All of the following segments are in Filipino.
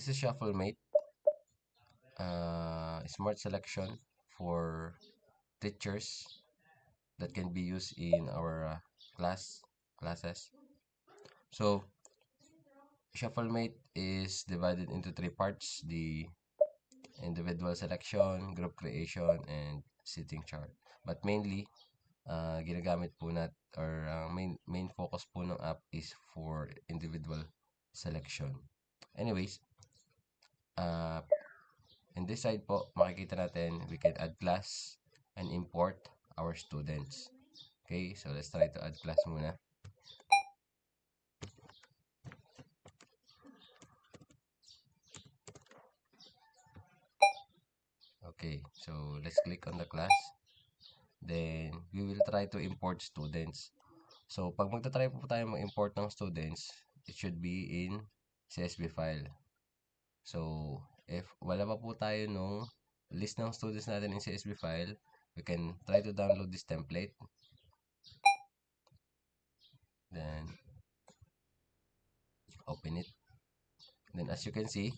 this is ShuffleMate, smart selection for teachers that can be used in our classes. So ShuffleMate is divided into three parts: the individual selection, group creation, and sitting chart. But mainly, ginagamit po or main focus po ng app is for individual selection. Anyways, uh, in this side po, makikita natin, we can add class and import our students. Okay, so let's try to add class muna. Okay, so let's click on the class. Then, we will try to import students. So, pag magta-try po tayo mag-import ng students, it should be in CSV file. So, if wala pa po tayo nung list ng students natin in CSV file, we can try to download this template. Then, open it. Then, as you can see,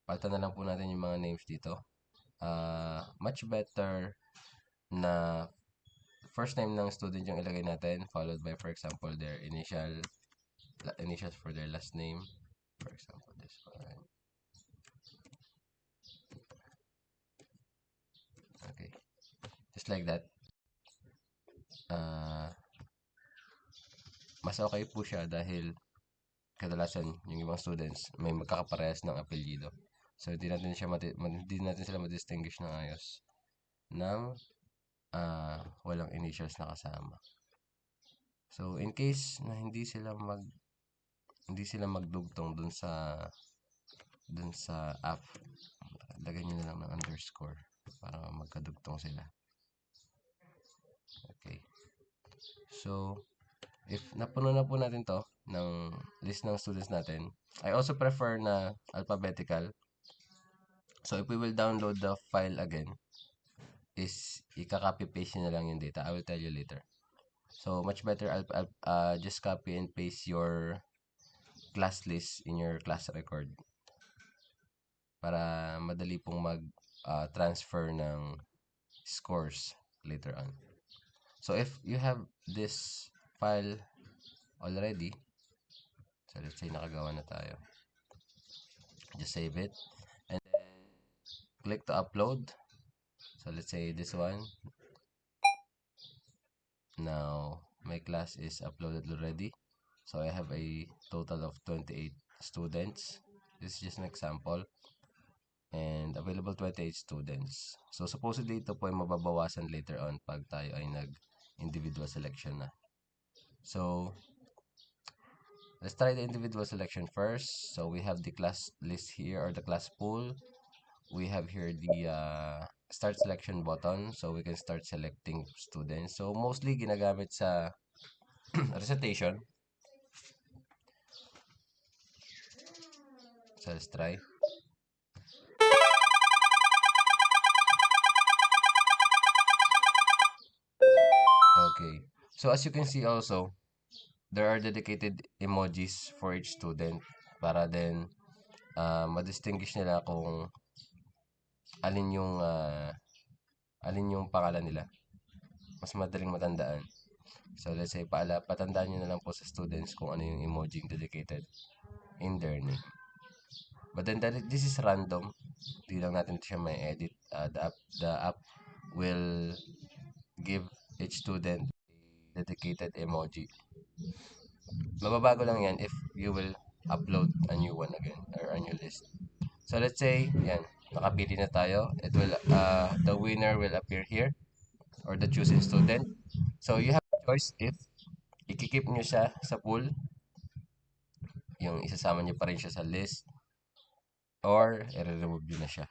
palitan na lang po natin yung mga names dito. Much better na first name ng student yung ilagay natin, followed by, for example, their initials for their last name. For example, this one. Okay. Just like that. Mas okay po siya dahil kadalasan yung ibang students may magkakaparehas ng apelyido. So, hindi natin sila ma-distinguish ng ayos ng walang initials na kasama. So, in case na hindi sila magdugtong dun sa app, lagyan nyo na lang ng underscore para magkadugtong sila. Okay. So, if napuno na po natin to ng list ng students natin, I also prefer na alphabetical. So, if we will download the file again, is ika-copy paste na lang yung data. I will tell you later. So, much better just copy and paste your class list in your class record para madali pong mag-transfer ng scores later on. So, if you have this file already, so let's say nakagawa na tayo, just save it and then click to upload. So, let's say this one. Now, my class is uploaded already. So, I have a total of 28 students. This is just an example. And available 28 students. So, supposedly, ito po ay mababawasan later on pag tayo ay nag-individual selection na. So, let's try the individual selection first. So, we have the class list here or the class pool. We have here the start selection button. So, we can start selecting students. So, mostly ginagamit sa recitation. So, let's try. Okay. So, as you can see also, there are dedicated emojis for each student para din ma-distinguish nila kung alin yung pangalan nila. Mas madaling matandaan. So, let's say, patandaan nyo na lang po sa students kung ano yung emoji dedicated in their name. But then, this is random. Di lang natin siya may edit. The app will give each student a dedicated emoji. Mababago lang yan if you will upload a new one again or a new list. So, let's say, yan, nakapili na tayo. The winner will appear here or the chosen student. So, you have a choice if ikikip nyo siya sa pool, yung isasama nyo pa rin siya sa list, or i-remove nyo na siya.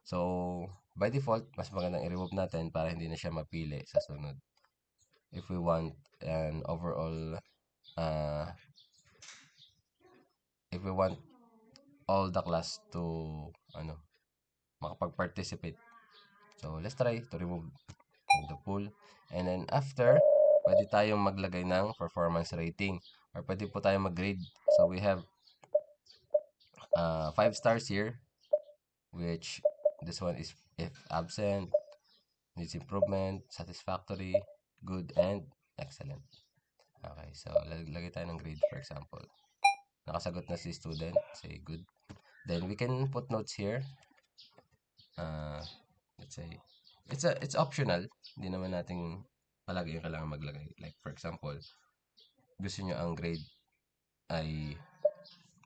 So, by default, mas magandang i-remove natin para hindi na siya mapili sa sunod. If we want an overall, if we want all the class to, makapag-participate. So, let's try to remove the pool. And then, after, pwede tayong maglagay ng performance rating or pwede po tayong mag-grade. So, we have 5 stars here, which this one is if absent, needs improvement, satisfactory, good, and excellent. Okay, so lagay tayo ng grade for example. Nakasagot na si student, say good. Then we can put notes here. Let's say it's optional. Hindi naman nating palagi yung kailangan maglagay. Like for example, gusto nyo ang grade ay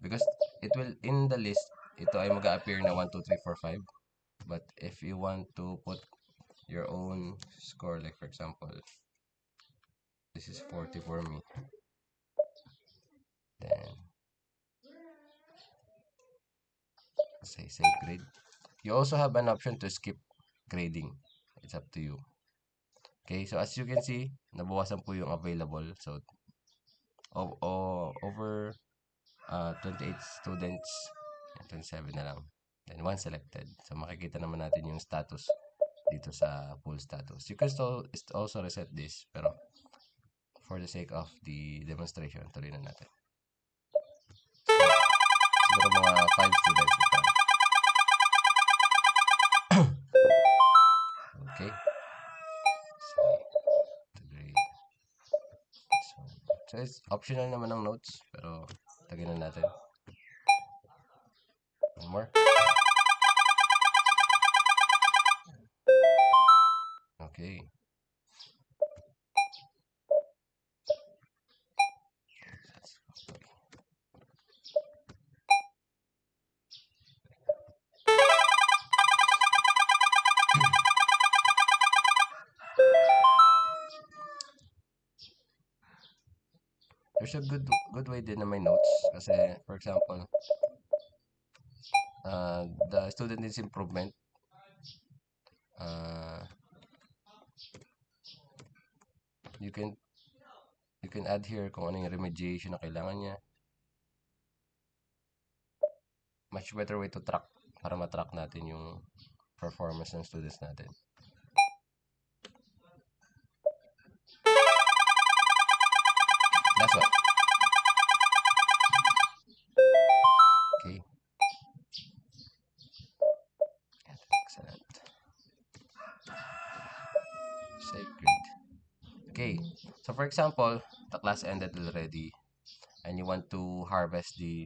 because it will in the list ito ay mag-appear na 1 2 3 4 5, but if you want to put your own score, like for example this is 40 for me, then say save grade. You also have an option to skip grading. It's up to you. Okay, so as you can see, nabawasan po yung available. So over 28 students, 27 na lang. Then 1 selected. So makikita naman natin yung status dito sa full status. You can also reset this, pero for the sake of the demonstration, tuloy na natin. Siguro mga 5 students ito. Okay. So, grade. So, it's optional naman ang notes, pero tagin na natin. One more. Okay. There's a good way din na may notes kasi for example the student needs improvement, you can add here kung ano yung remediation na kailangan niya. Much better way to track para matrack natin yung performance ng students natin. Last one. Okay. Excellent. Save grade. Okay. So for example, the class ended already and you want to harvest the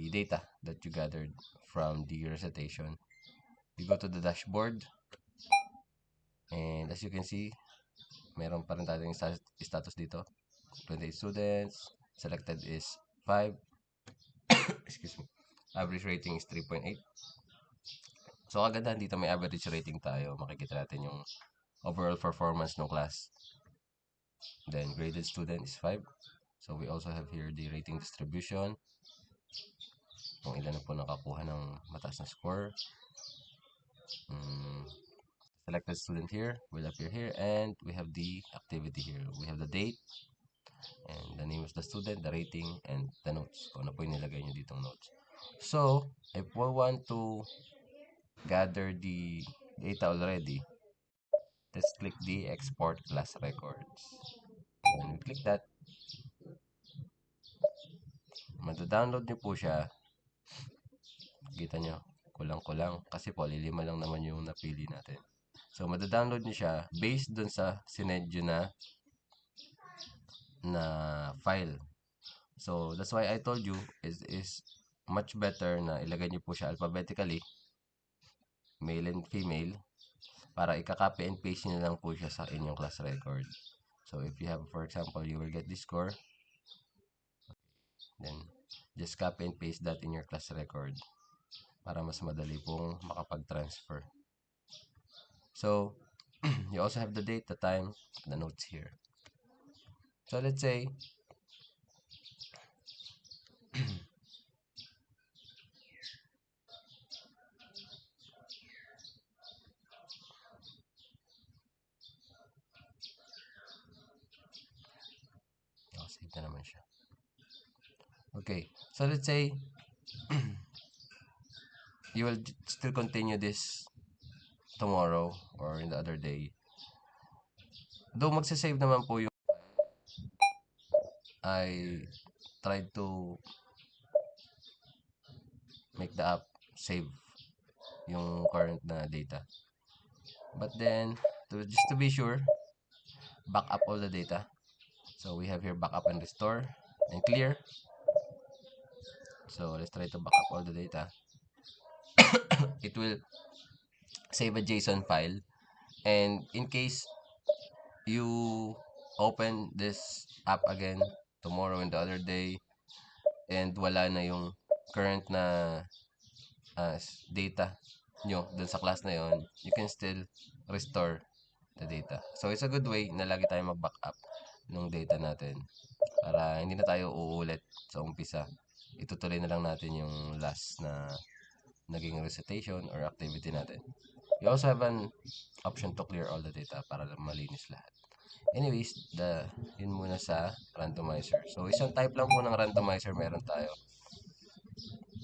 data that you gathered from the recitation. You go to the dashboard and as you can see, meron pa rin tayong status dito. 28 students, selected is 5. Excuse me. Average rating is 3.8. So kagandahan dito may average rating tayo. Makikita natin yung overall performance ng class. Then graded student is 5. So we also have here the rating distribution. Kung ilan na po nakakuha ng mataas na score. Selected student here will appear here, and we have the activity here. We have the date and the name of the student, the rating, and the notes. Kung ano po yung nilagay nyo ditong notes. So, if we want to gather the data already, let's click the export class records. When we click that, mada-download nyo po siya. Kita nyo, kulang-kulang kasi po lilima lang naman yung napili natin. So, mada-download nyo siya based dun sa sinedyo na file. So, that's why I told you is much better na ilagay nyo po siya alphabetically, male and female, para ika-copy and paste nyo lang po siya sa inyong class record. So, if you have, for example, you will get this score, then just copy and paste that in your class record para mas madali pong makapag-transfer. So, you also have the date, the time, the notes here. So, let's say, save na naman siya. Okay, so let's say, you will still continue this tomorrow or in the other day. Though magsasave naman po yung I tried to make the app save yung current na data. But then, just to be sure, back up all the data. So we have here backup and restore and clear. So let's try to back up all the data. It will save a JSON file, and in case you open this app again tomorrow and the other day and wala na yung current na data nyo dun sa class na yon, you can still restore the data. So it's a good way na lagi tayo mag-backup ng data natin para hindi na tayo uulit sa umpisa. Itutuloy na lang natin yung last na naging recitation or activity natin. You also have an option to clear all the data para malinis lahat. Anyways, yun muna sa randomizer. So, isang type lang po ng randomizer meron tayo.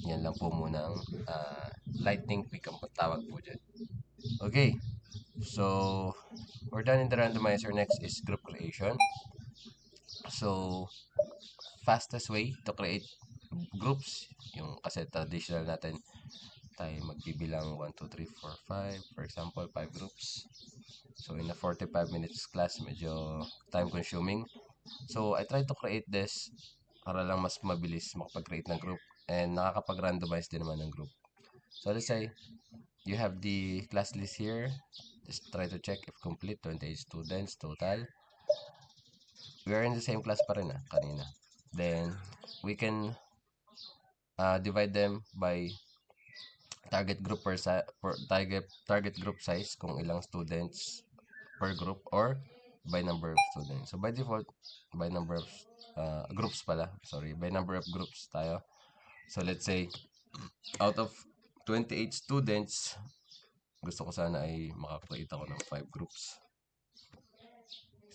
Yan lang po muna ang lightning pick ang tawag po dyan. Okay. So, we're done in the randomizer. Next is group creation. So, fastest way to create groups, yung kasi traditional natin, tayo magbibilang 1, 2, 3, 4, 5. For example, 5 groups. So, in a 45 minutes class, medyo time consuming. So, I try to create this para lang mas mabilis makapag-create ng group and nakakapag-randomize din naman ng group. So, let's say, you have the class list here. Just try to check if complete, 28 students total. We are in the same class pa rin kanina. Then, we can divide them by target group target group size kung ilang students per group or by number of students. So by default, by number of groups pala. Sorry, by number of groups tayo. So let's say out of 28 students, gusto ko sana ay makakreate ako ng 5 groups.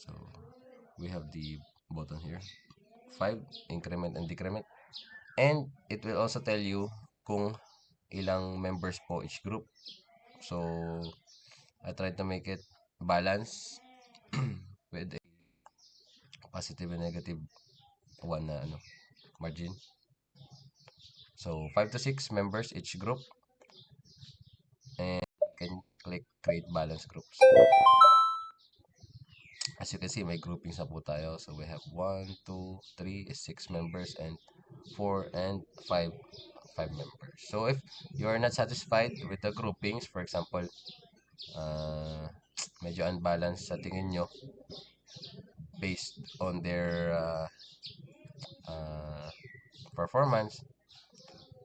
So we have the button here. 5, increment and decrement. And it will also tell you kung ilang members po each group. So, I try to make it balance with a positive and negative one na margin. So, 5 to 6 members each group. And you can click create balance groups. As you can see, may groupings na po tayo. So, we have 1, 2, 3, 6 members, and 4 and 5 members. So, if you are not satisfied with the groupings, for example, medyo unbalanced sa tingin nyo based on their performance.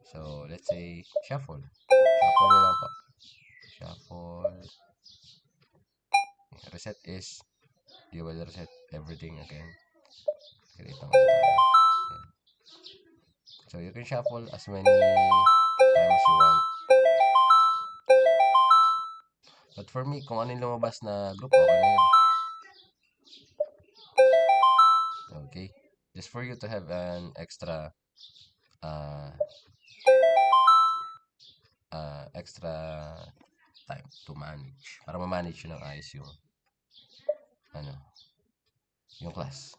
So, let's say, shuffle. Shuffle nyo lang po. Shuffle. Reset is, you will reset everything again. Create naman tayo. So, you can shuffle as many times you want. But for me, kung ano yung lumabas na group, okay na yun. Okay? Just for you to have an extra time to manage. Para ma-manage yun ng ayos yung yung class.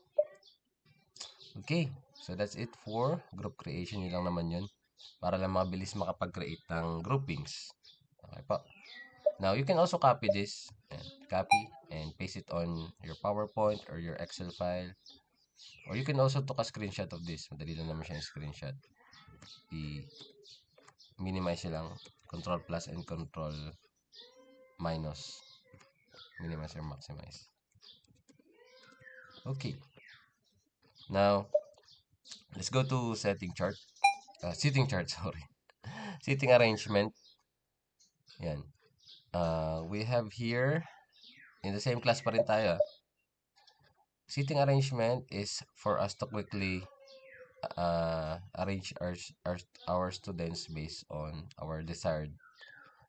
Okay. So, that's it for group creation. Yun lang naman yun. Para lang mabilis makapag-create ng groupings. Okay po. Now, you can also copy this. Copy and paste it on your PowerPoint or your Excel file. Or you can also take a screenshot of this. Madali lang naman siya yung screenshot. I-minimize nyo lang. Control plus and control minus. Minimize or maximize. Okay. Now, let's go to seating chart, sorry. Seating arrangement. Yan. We have here, in the same class pa rin tayo. Seating arrangement is for us to quickly arrange our students based on our desired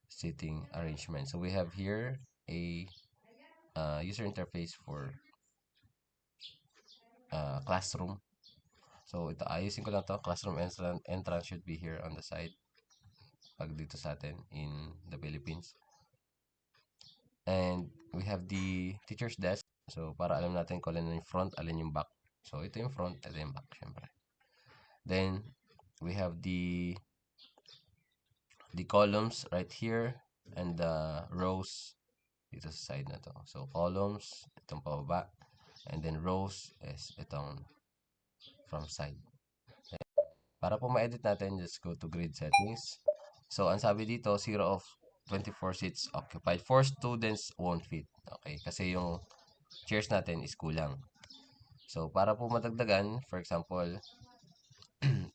seating arrangement. So we have here a user interface for classroom. So ito, ayusin ko lang to. Classroom entrance should be here on the side pag dito sa atin in the Philippines. And we have the teacher's desk. So para alam natin kung alin yung front, alin yung back. So ito yung front, ito yung back, syempre. Then we have the the columns right here and the rows dito sa side na to. So, columns, itong pababa. And then rows is itong from side. Para po ma-edit natin, just go to grid settings. So, ang sabi dito, 0 of 24 seats occupied. 4 students won't fit. Okay, kasi yung chairs natin is kulang. So, para po madagdagan, for example,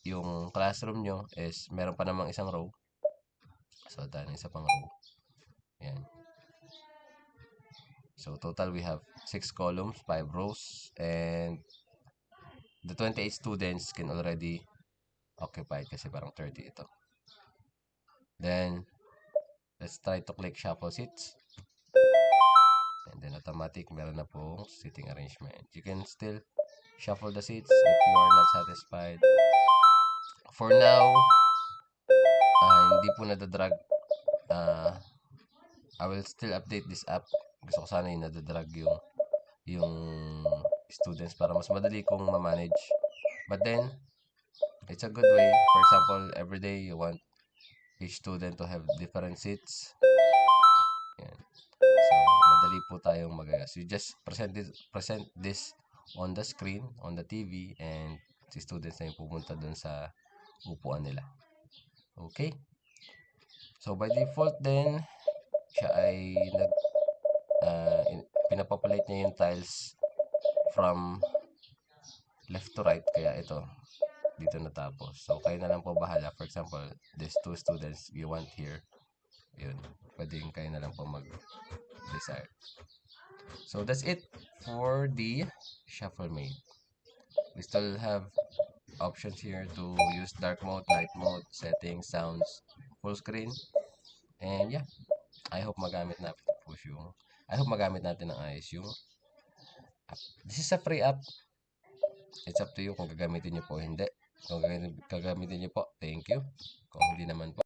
yung classroom nyo is meron pa namang isang row. So, tayo isa pang row. Yan. So, total we have 6 columns, 5 rows, and the 28 students can already occupy kasi parang 30 ito. Then, let's try to click shuffle seats. And then automatic, meron na pong seating arrangement. You can still shuffle the seats if you are not satisfied. For now, hindi po nadadrag. I will still update this app. Gusto ko sana yung nadadrag yung students para mas madali kong ma-manage. But then, it's a good way. For example, every day you want each student to have different seats. Yan. So, madali po tayong mag-ayos. You just present this on the screen, on the TV, and si students na yung pumunta dun sa upuan nila. Okay? So, by default then, siya ay pinapopulate niya yung tiles from left to right. Kaya ito, dito natapos. So, kayo na lang po bahala. For example, there's 2 students you want here. Yun. Pwedeng kayo na lang po mag-decide. So, that's it for the shuffle made. We still have options here to use dark mode, light mode, settings, sounds, full screen. And yeah, I hope magamit natin ng ayos yung app. This is a free app. It's up to you kung gagamitin nyo po o hindi. Kung gagamitin nyo po, thank you. Kung hindi naman po,